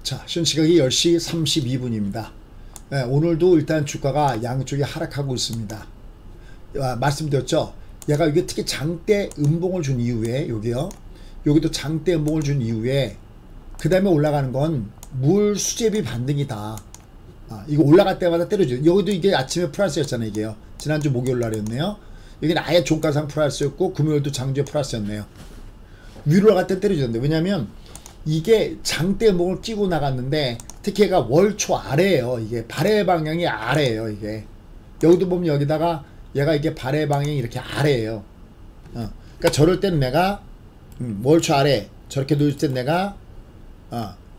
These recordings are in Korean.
자, 현 시각이 10시 32분입니다. 오늘도 일단 주가가 양쪽이 하락하고 있습니다. 말씀드렸죠. 얘가 이게 특히 장대 음봉을 준 이후에 여기요. 여기도 장대 음봉을 준 이후에 그 다음에 올라가는 건 물 수제비 반등이다. 이거 올라갈 때마다 때려줘요. 여기도 이게 아침에 플러스였잖아요. 이게요. 지난주 목요일 날이었네요. 여기는 아예 종가상 플러스였고 금요일도 장주에 플러스였네요. 위로 올라갈 때 때려주는데 왜냐면 이게 장대 음봉을 끼고 나갔는데 특히 얘가 월초 아래에요. 이게 발해 방향이 아래에요. 이게 여기도 보면 여기다가 얘가 이게 발해 방향이 이렇게 아래에요. 그러니까 저럴 때는 내가 월초 아래 저렇게 놓을 때 내가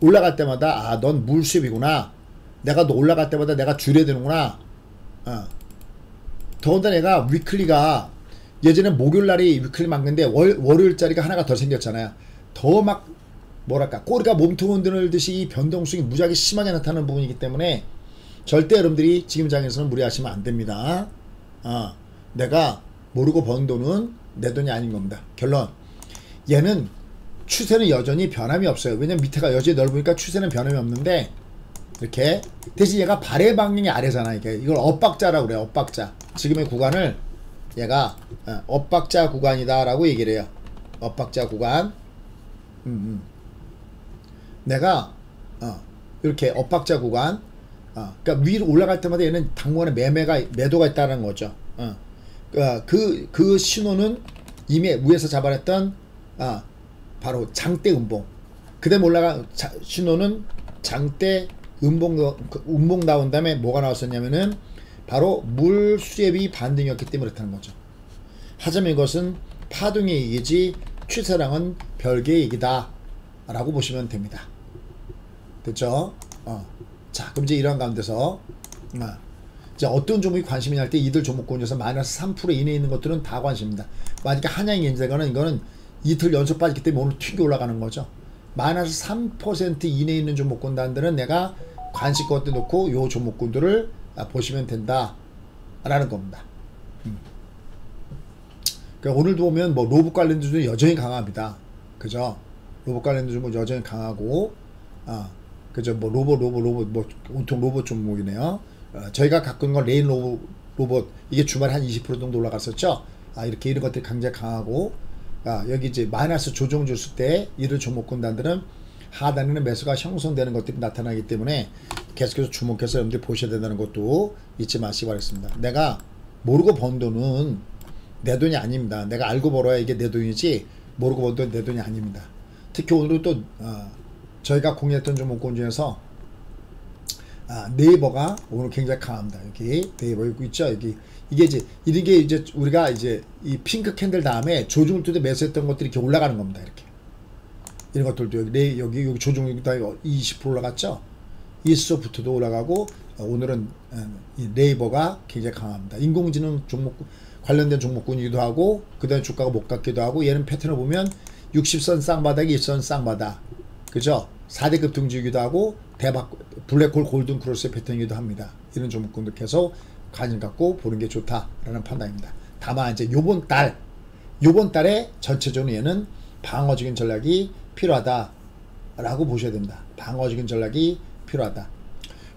올라갈 때마다 넌 물수입이구나. 내가 너 올라갈 때마다 내가 줄여야 되는구나. 더군다나 내가 위클리가 예전에 목요일날이 위클리 막는데 월요일짜리가 하나가 더 생겼잖아요. 더 막 뭐랄까 꼬리가 몸통 흔들듯이 이 변동성이 무지하게 심하게 나타나는 부분이기 때문에 절대 여러분들이 지금 장에서는 무리하시면 안 됩니다. 내가 모르고 번 돈은 내 돈이 아닌 겁니다. 결론 얘는 추세는 여전히 변함이 없어요. 왜냐면 밑에가 여전히 넓으니까 추세는 변함이 없는데 이렇게 대신 얘가 발해 방향이 아래잖아. 이걸 엇박자라고 그래요. 엇박자. 지금의 구간을 얘가 엇박자 구간이다 라고 얘기를 해요. 엇박자 구간. 내가 이렇게 엇박자 구간 그러니까 위로 올라갈 때마다 얘는 당분간에 매도가 있다는 거죠. 그 신호는 이미 위에서 잡아냈던 바로 장대 음봉. 그 다음에 올라간 신호는 장대 음봉 나온 다음에 뭐가 나왔었냐면은 바로 물 수제비 반등이었기 때문에 그렇다는 거죠. 하자면 이것은 파동의 얘기지 추세랑은 별개의 얘기다 라고 보시면 됩니다. 됐죠? 자, 그럼 이제 이런 가운데서 이제 어떤 종목이 관심이 날 때 이들 종목군 중에서 마이너스 3% 이내에 있는 것들은 다 관심입니다. 만약에 한양인재거는 이거는 이틀 연속 빠졌기 때문에 오늘 튀겨 올라가는 거죠. 마이너스 3% 이내에 있는 종목군단들은 내가 관심권대 놓고 요 종목군들을 보시면 된다 라는 겁니다. 그러니까 오늘도 보면 뭐 로봇 관련주 중에 여전히 강합니다. 그죠? 로봇 관련주 종목 여전히 강하고 그죠? 뭐 로봇 뭐 온통 로봇 종목이네요. 저희가 갖고 있는 건 레인 로봇 이게 주말에 한 20% 정도 올라갔었죠. 이렇게 이런 것들이 굉장히 강하고 여기 이제 마이너스 조정 줬을 때 이런 종목군단들은 하단에는 매수가 형성되는 것들이 나타나기 때문에 계속해서 주목해서 여러분들이 보셔야 된다는 것도 잊지 마시기 바라겠습니다. 내가 모르고 번 돈은 내 돈이 아닙니다. 내가 알고 벌어야 이게 내 돈이지 모르고 번 돈은 내 돈이 아닙니다. 특히 오늘은 또 저희가 공유했던 종목군 중에서 네이버가 오늘 굉장히 강합니다. 여기 네이버 있죠. 여기 이게 이제 우리가 이제 이 핑크 캔들 다음에 조중을 뚫때 매수했던 것들이 이렇게 올라가는 겁니다. 이렇게 이런 것들도 여기 조중이 다 20% 올라갔죠. 이소프트도 올라가고 오늘은 이 네이버가 굉장히 강합니다. 인공지능 종목 관련된 종목군이기도 하고 그다음에 주가가 못 갔기도 하고 얘는 패턴을 보면 60선 쌍바닥이 1선 쌍바닥 그죠? 4대급 등주이기도 하고 블랙홀 골든 크로스의 패턴이기도 합니다. 이런 종목군들 계속 관심 갖고 보는 게 좋다라는 판단입니다. 다만 이제 요번 달에 전체적으로 얘는 방어적인 전략이 필요하다라고 보셔야 됩니다. 방어적인 전략이 필요하다.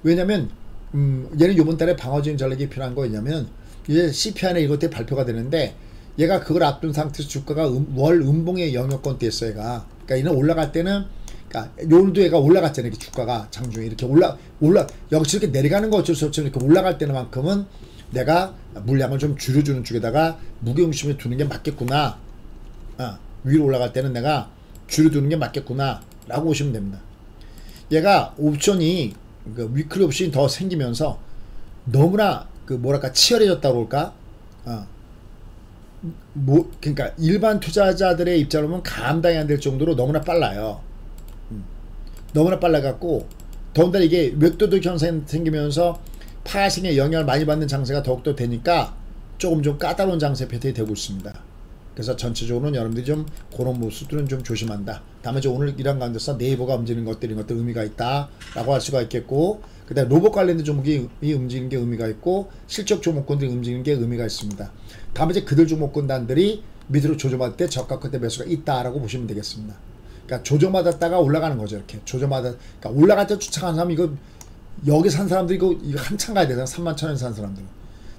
왜냐면 얘는 요번 달에 방어적인 전략이 필요한 거냐면 이제 CPI나 이것들이 발표가 되는데 얘가 그걸 앞둔 상태에서 주가가 월 음봉의 영역권대 있어 얘가. 그러니까 얘는 올라갈 때는 그러니까 오늘도 얘가 올라갔잖아요. 이렇게 주가가 장중에 이렇게 여기서 이렇게 내려가는 거 어쩔 수 없죠. 이렇게 올라갈 때만큼은 내가 물량을 좀 줄여주는 쪽에다가 무게중심을 두는 게 맞겠구나. 위로 올라갈 때는 내가 줄여두는 게 맞겠구나 라고 보시면 됩니다. 얘가 옵션이 위클리 옵션이 더 생기면서 너무나 뭐랄까 치열해졌다고 할까. 그러니까 일반 투자자들의 입장으로 보면 감당이 안 될 정도로 너무나 빨라요. 너무나 빨라갖고 더군다나 이게 맥도도 현상이 생기면서 파생에 영향을 많이 받는 장세가 더욱더 되니까 조금 좀 까다로운 장세 패턴이 되고 있습니다. 그래서 전체적으로는 여러분들이 좀 그런 모습들은 좀 조심한다. 다음에 오늘 이런 가운데서 네이버가 움직이는 것들 이런 것들 의미가 있다 라고 할 수가 있겠고 그 다음에 로봇 관련된 종목이 움직이는 게 의미가 있고 실적 종목군들이 움직이는 게 의미가 있습니다. 다음에 이제 그들 종목군단들이 밑으로 조정할 때 저가 끝에 매수가 있다라고 보시면 되겠습니다. 그러니까 조정받았다가 올라가는 거죠. 이렇게 그러니까 올라갈 때 쫓아가는 사람 이거 여기 산 사람들 이거 한참 가야 되잖아. 31,000원 산 사람들은.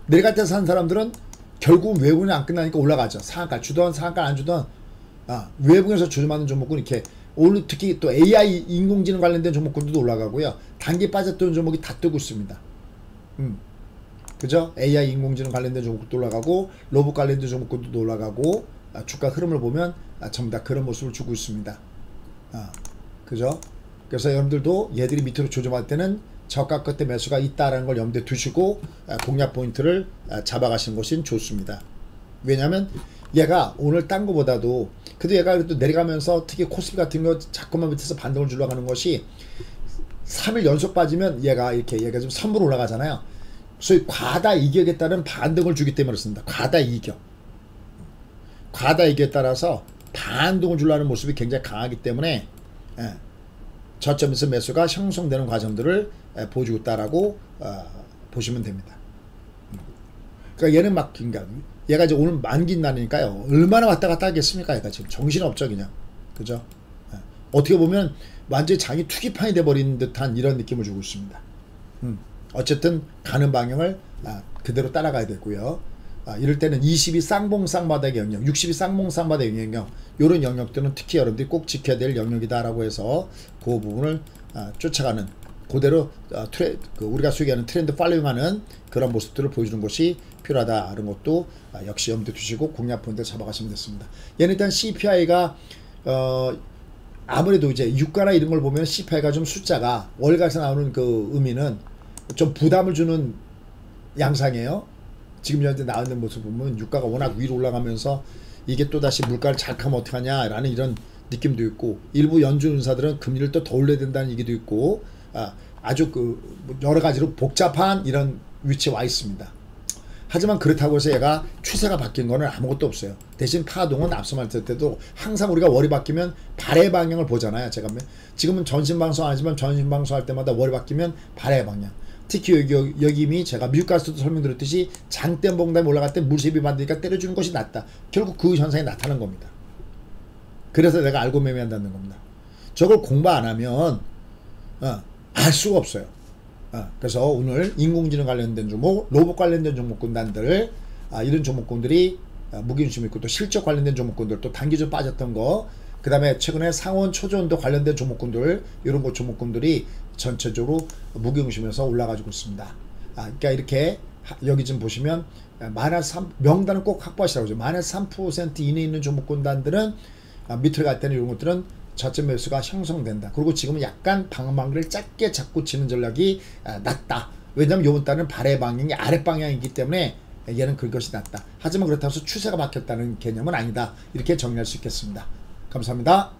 내려갈 때 산 사람들은 결국은 외국인이 안 끝나니까 올라가죠. 상한가 주던 상한가 안 주던 외국에서 조정받는 종목은 이렇게 오늘 특히 또 AI 인공지능 관련된 종목들도 올라가고요. 단기 빠졌던 종목이 다 뜨고 있습니다. 그죠? AI 인공지능 관련된 종목도 올라가고 로봇 관련된 종목들도 올라가고 주가 흐름을 보면 전부 다 그런 모습을 주고 있습니다. 그죠? 그래서 여러분들도 얘들이 밑으로 조정할 때는 저가 끝에 매수가 있다라는 걸 염두에 두시고 공략 포인트를 잡아가시는 것이 좋습니다. 왜냐하면 얘가 오늘 딴 거보다도 그래도 얘가 그래도 내려가면서 특히 코스피 같은 거 자꾸만 밑에서 반등을 주려고 하는 것이 3일 연속 빠지면 얘가 좀 선물 올라가잖아요. 소위 과다 이격에 따른 반등을 주기 때문에 그렇습니다. 과다 이격에 따라서 반등을 주려는 모습이 굉장히 강하기 때문에 저점에서 매수가 형성되는 과정들을 보여주고 있다라고 보시면 됩니다. 그러니까 얘는 막 얘가 이제 오늘 만기 날이니까요. 얼마나 왔다 갔다 하겠습니까? 얘가 지금 정신없죠 그냥. 그죠? 어떻게 보면 완전히 자기 투기판이 돼버린 듯한 이런 느낌을 주고 있습니다. 어쨌든 가는 방향을 그대로 따라가야 되고요. 이럴 때는 20이 쌍봉쌍바닥의 영역, 60이 쌍봉쌍바닥의 영역, 이런 영역들은 특히 여러분들이 꼭 지켜야 될 영역이다라고 해서 그 부분을 쫓아가는 그대로 우리가 소개하는 트렌드 팔로잉하는 그런 모습들을 보여주는 것이 필요하다. 이런 것도 역시 염두에 두시고 공략 포인트 잡아가시면 됐습니다. 얘는 일단 CPI가 아무래도 이제 유가나 이런 걸 보면 CPI가 좀 숫자가 월가에서 나오는 그 의미는 좀 부담을 주는 양상이에요. 지금 현재 나오는 모습 보면 유가가 워낙 위로 올라가면서 이게 또다시 물가를 잘하면 어떡하냐 라는 이런 느낌도 있고, 일부 연준 의사들은 금리를 또 더 올려야 된다는 얘기도 있고, 아주 여러 가지로 복잡한 이런 위치에 와 있습니다. 하지만 그렇다고 해서 얘가 추세가 바뀐 거는 아무것도 없어요. 대신 파동은 앞서 말했을 때도 항상 우리가 월이 바뀌면 발의 방향을 보잖아요. 제가 지금은 전신방송 하지만 전신방송 할 때마다 월이 바뀌면 발의 방향. 특히 여기 이미 제가 미국가서도 설명드렸듯이 장대 봉담이 올라갈 때 물세비 받으니까 때려주는 것이 낫다. 결국 그 현상이 나타난 겁니다. 그래서 내가 알고 매매한다는 겁니다. 저걸 공부 안 하면 알 수가 없어요. 그래서 오늘 인공지능 관련된 종목, 로봇 관련된 종목군단들, 이런 종목군들이 무게중심 있고, 또 실적 관련된 종목군들, 또 단기적 빠졌던 거, 그 다음에 최근에 상온 초전도 관련된 종목군들, 이런 거 종목군들이 전체적으로 무게중심에서 올라가지고 있습니다. 그러니까 이렇게 여기 좀 보시면 명단은 꼭 확보하시라고 하죠. -3% 이내에 있는 종목군단들은 밑으로 갈 때는 이런 것들은 저점 매수가 형성된다. 그리고 지금은 약간 방망이를 짧게 잡고 치는 전략이 낫다. 왜냐하면 이번 달은 발의 방향이 아랫 방향이기 때문에 얘는 그것이 낫다. 하지만 그렇다고 해서 추세가 바뀌었다는 개념은 아니다. 이렇게 정리할 수 있겠습니다. 감사합니다.